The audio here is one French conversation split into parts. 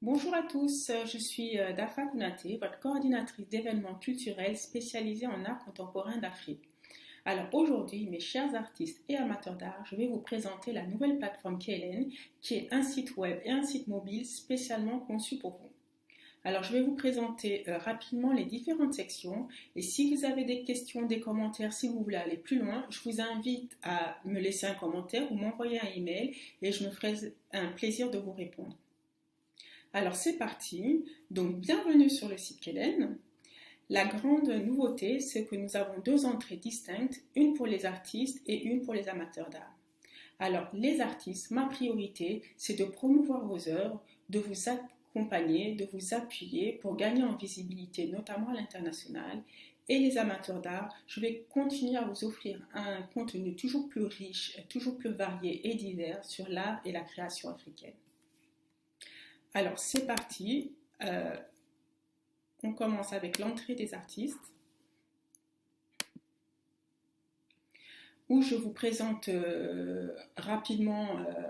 Bonjour à tous, je suis Dafa Kounate, votre coordinatrice d'événements culturels spécialisée en art contemporain d'Afrique. Alors aujourd'hui, mes chers artistes et amateurs d'art, je vais vous présenter la nouvelle plateforme KLN, qui est un site web et un site mobile spécialement conçu pour vous. Alors je vais vous présenter rapidement les différentes sections et si vous avez des questions, des commentaires, si vous voulez aller plus loin, je vous invite à me laisser un commentaire ou m'envoyer un email et je me ferai un plaisir de vous répondre. Alors c'est parti, donc bienvenue sur le site KLN. La grande nouveauté, c'est que nous avons deux entrées distinctes, une pour les artistes et une pour les amateurs d'art. Alors les artistes, ma priorité, c'est de promouvoir vos œuvres, de vous accompagner, de vous appuyer pour gagner en visibilité, notamment à l'international. Et les amateurs d'art, je vais continuer à vous offrir un contenu toujours plus riche, toujours plus varié et divers sur l'art et la création africaine. Alors c'est parti, on commence avec l'entrée des artistes où je vous présente rapidement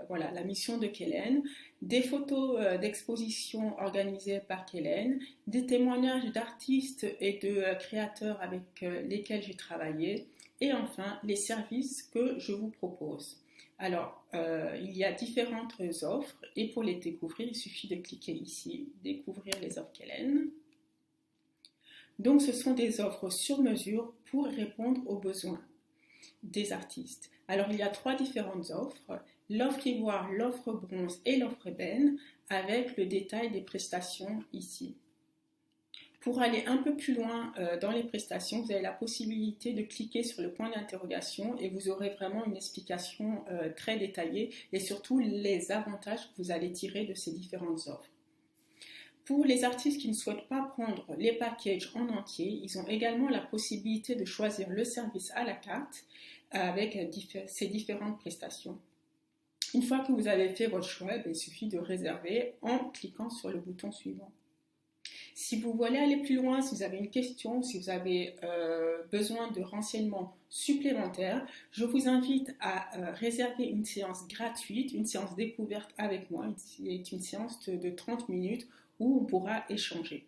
voilà, la mission de KLN, des photos d'exposition organisées par KLN, des témoignages d'artistes et de créateurs avec lesquels j'ai travaillé et enfin les services que je vous propose. Alors, il y a différentes offres et pour les découvrir, il suffit de cliquer ici, découvrir les offres KLN. Donc, ce sont des offres sur mesure pour répondre aux besoins des artistes. Alors, il y a trois différentes offres, l'offre ivoire, l'offre bronze et l'offre ébène avec le détail des prestations ici. Pour aller un peu plus loin dans les prestations, vous avez la possibilité de cliquer sur le point d'interrogation et vous aurez vraiment une explication très détaillée et surtout les avantages que vous allez tirer de ces différentes offres. Pour les artistes qui ne souhaitent pas prendre les packages en entier, ils ont également la possibilité de choisir le service à la carte avec ces différentes prestations. Une fois que vous avez fait votre choix, il suffit de réserver en cliquant sur le bouton suivant. Si vous voulez aller plus loin, si vous avez une question, si vous avez besoin de renseignements supplémentaires, je vous invite à réserver une séance gratuite, une séance découverte avec moi. C'est une séance de 30 minutes où on pourra échanger.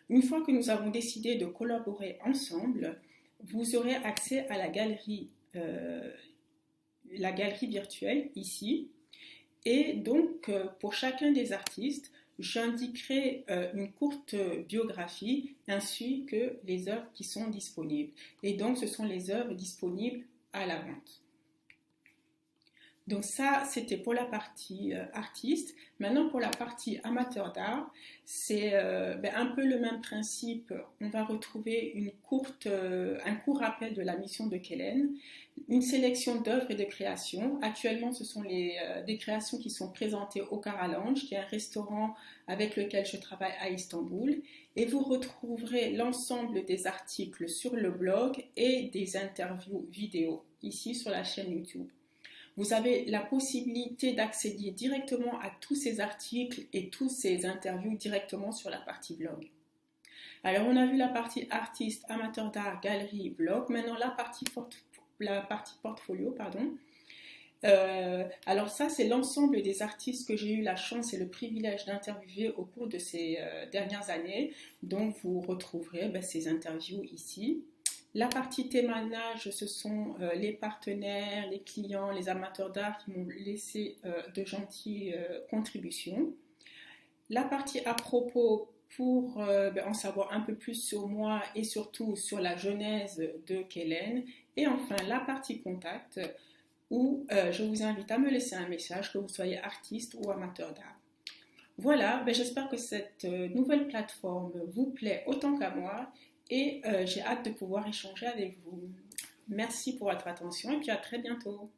Une fois que nous avons décidé de collaborer ensemble, vous aurez accès à la galerie virtuelle ici. Et donc, pour chacun des artistes, j'indiquerai une courte biographie ainsi que les œuvres qui sont disponibles. Et donc, ce sont les œuvres disponibles à la vente. Donc ça, c'était pour la partie artiste. Maintenant, pour la partie amateur d'art, c'est un peu le même principe. On va retrouver un court rappel de la mission de KLN, une sélection d'œuvres et de créations. Actuellement, ce sont des créations qui sont présentées au Karalanj, qui est un restaurant avec lequel je travaille à Istanbul. Et vous retrouverez l'ensemble des articles sur le blog et des interviews vidéo ici sur la chaîne YouTube. Vous avez la possibilité d'accéder directement à tous ces articles et tous ces interviews directement sur la partie blog. Alors, on a vu la partie artiste, amateur d'art, galerie, blog. Maintenant, la partie portfolio, pardon. Alors ça, c'est l'ensemble des artistes que j'ai eu la chance et le privilège d'interviewer au cours de ces dernières années. Donc, vous retrouverez ces interviews ici. La partie témoignage, ce sont les partenaires, les clients, les amateurs d'art qui m'ont laissé de gentilles contributions. La partie à propos pour en savoir un peu plus sur moi et surtout sur la genèse de KLN. Et enfin, la partie contact où je vous invite à me laisser un message, que vous soyez artiste ou amateur d'art. Voilà, j'espère que cette nouvelle plateforme vous plaît autant qu'à moi. Et j'ai hâte de pouvoir échanger avec vous. Merci pour votre attention et puis à très bientôt.